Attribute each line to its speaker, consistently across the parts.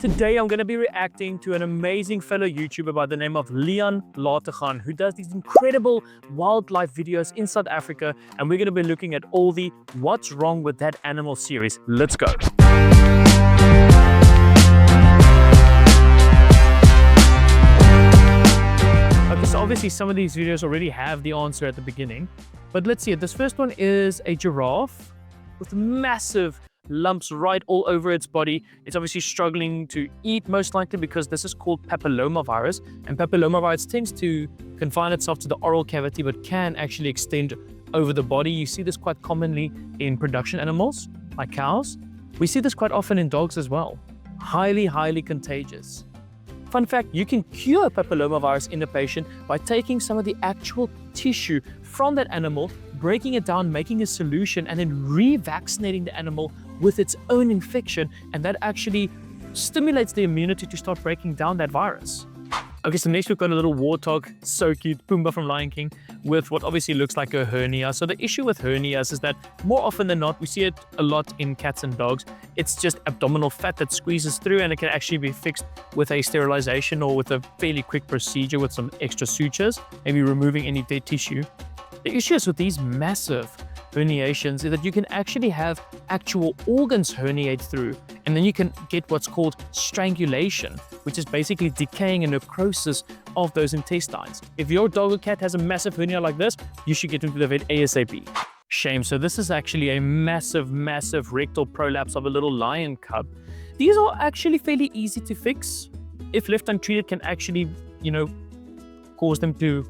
Speaker 1: Today, I'm going to be reacting to an amazing fellow YouTuber by the name of Liaan Lategan, who does these incredible wildlife videos in South Africa. And we're going to be looking at all the What's Wrong with That Animal series. Let's go. Okay, so obviously some of these videos already have the answer at the beginning. But let's see it. This first one is a giraffe with massive lumps right all over its body. It's obviously struggling to eat, most likely because this is called papillomavirus, and papillomavirus tends to confine itself to the oral cavity but can actually extend over the body. You see this quite commonly in production animals like cows. We see this quite often in dogs as well. Highly contagious. Fun fact, you can cure papillomavirus in a patient by taking some of the actual tissue from that animal, breaking it down, making a solution, and then revaccinating the animal with its own infection, and that actually stimulates the immunity to start breaking down that virus. Okay, so next we've got a little warthog, so cute, Pumbaa from Lion King, with what obviously looks like a hernia. So the issue with hernias is that more often than not, we see it a lot in cats and dogs. It's just abdominal fat that squeezes through, and it can actually be fixed with a sterilization or with a fairly quick procedure with some extra sutures, maybe removing any dead tissue. The issue is with these massive herniations is that you can actually have actual organs herniate through, and then you can get what's called strangulation, which is basically decaying and necrosis of those intestines. If your dog or cat has a massive hernia like this, you should get into the vet ASAP. Shame. So this is actually a massive rectal prolapse of a little lion cub. These are actually fairly easy to fix. If left untreated, can actually, cause them to,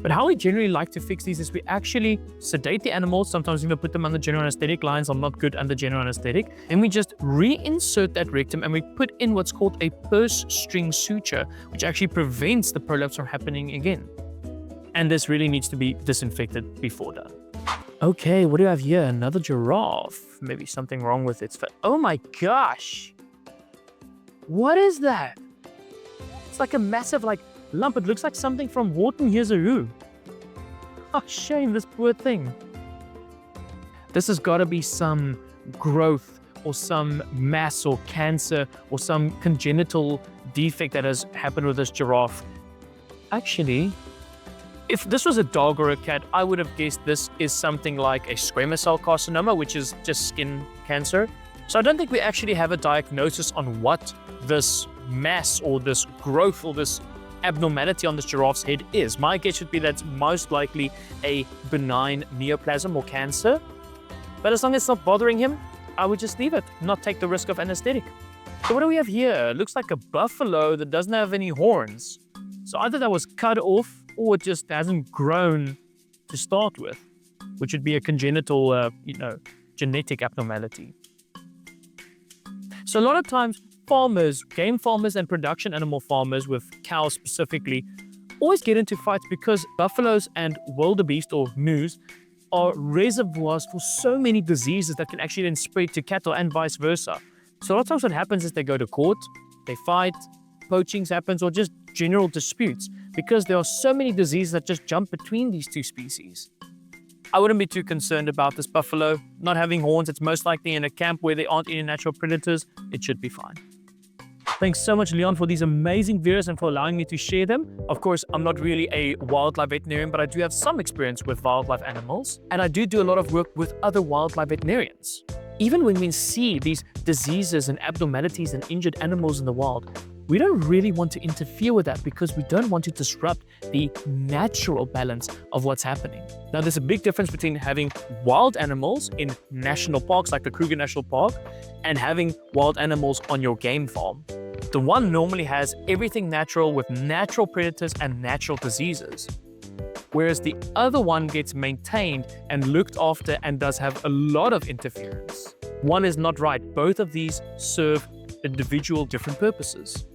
Speaker 1: But how we generally like to fix these is we actually sedate the animals, sometimes even put them under general anesthetic. Lions are not good under general anesthetic. And we just reinsert that rectum and we put in what's called a purse string suture, which actually prevents the prolapse from happening again. And this really needs to be disinfected before done. Okay, what do I have here? Another giraffe. Maybe something wrong with its foot. Oh my gosh. What is that? It's like a massive, lump. It looks like something from Horton Hears a Who. Oh, shame, this poor thing. This has got to be some growth or some mass or cancer or some congenital defect that has happened with this giraffe. Actually, if this was a dog or a cat, I would have guessed this is something like a squamous cell carcinoma, which is just skin cancer. So I don't think we actually have a diagnosis on what this mass or this growth or this abnormality on this giraffe's head is. My guess would be that's most likely a benign neoplasm or cancer. But as long as it's not bothering him, I would just leave it, not take the risk of anesthetic. So what do we have here? It looks like a buffalo that doesn't have any horns. So either that was cut off or it just hasn't grown to start with, which would be a congenital, genetic abnormality. So a lot of times, farmers, game farmers and production animal farmers with cows specifically, always get into fights because buffaloes and wildebeest or moose are reservoirs for so many diseases that can actually then spread to cattle and vice versa. So a lot of times what happens is they go to court, they fight, poaching happens, or just general disputes because there are so many diseases that just jump between these two species. I wouldn't be too concerned about this buffalo not having horns. It's most likely in a camp where there aren't any natural predators. It should be fine. Thanks so much, Liaan, for these amazing videos and for allowing me to share them. Of course, I'm not really a wildlife veterinarian, but I do have some experience with wildlife animals, and I do a lot of work with other wildlife veterinarians. Even when we see these diseases and abnormalities and injured animals in the wild, we don't really want to interfere with that because we don't want to disrupt the natural balance of what's happening. Now, there's a big difference between having wild animals in national parks like the Kruger National Park and having wild animals on your game farm. The one normally has everything natural with natural predators and natural diseases, whereas the other one gets maintained and looked after and does have a lot of interference. One is not right. Both of these serve individual different purposes.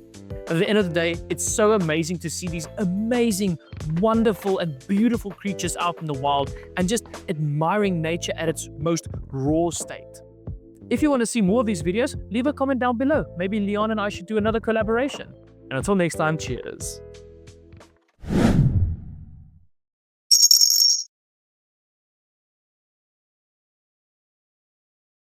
Speaker 1: At the end of the day, it's so amazing to see these amazing, wonderful, and beautiful creatures out in the wild and just admiring nature at its most raw state. If you want to see more of these videos, leave a comment down below. Maybe Liaan and I should do another collaboration. And until next time, cheers.